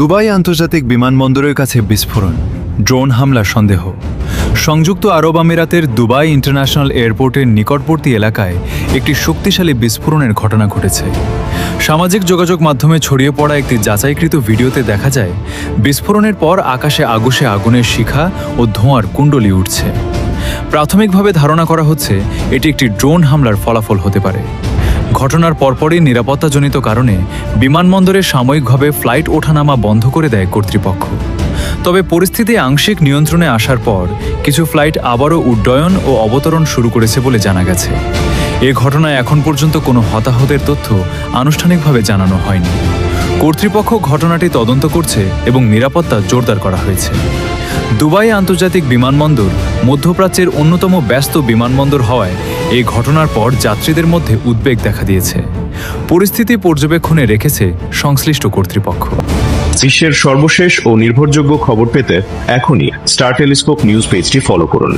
Dubai আন্তর্জাতিক বিমানবন্দরের কাছে বিস্ফোরণ, ড্রোন হামলার সন্দেহ। সংযুক্ত আরব আমিরাতের দুবাই ইন্টারন্যাশনাল এয়ারপোর্টের নিকটবর্তী এলাকায় একটি শক্তিশালী বিস্ফোরণের ঘটনা ঘটেছে। সামাজিক যোগাযোগ মাধ্যমে ছড়িয়ে পড়া একটি যাচাইকৃত ভিডিওতে দেখা যায় বিস্ফোরণের পর আকাশে আগসে আগুনের শিখা ও ধোঁয়ার কুণ্ডলি উঠছে। প্রাথমিকভাবে ধারণা করা হচ্ছে এটি একটি ড্রোন হামলার ফলাফল হতে পারে। ঘটনার পরপরই নিরাপত্তাজনিত কারণে বিমানবন্দরে সাময়িকভাবে ফ্লাইট ওঠানামা বন্ধ করে দেয় কর্তৃপক্ষ। তবে পরিস্থিতি আংশিক নিয়ন্ত্রণে আসার পর কিছু ফ্লাইট আবারও উড্ডয়ন ও অবতরণ শুরু করেছে বলে জানা গেছে। এ ঘটনায় এখন পর্যন্ত কোনো হতাহতের তথ্য আনুষ্ঠানিকভাবে জানানো হয়নি। কর্তৃপক্ষ ঘটনাটি তদন্ত করছে এবং নিরাপত্তা জোরদার করা হয়েছে। দুবাই আন্তর্জাতিক বিমানবন্দর মধ্যপ্রাচ্যের অন্যতম ব্যস্ত বিমানবন্দর হওয়ায় এই ঘটনার পর যাত্রীদের মধ্যে উদ্বেগ দেখা দিয়েছে। পরিস্থিতি পর্যবেক্ষণে রেখেছে সংশ্লিষ্ট কর্তৃপক্ষ। বিশ্বের সর্বশেষ ও নির্ভরযোগ্য খবর পেতে এখনই স্টার টেলিস্কোপ নিউজ পেজটি ফলো করুন।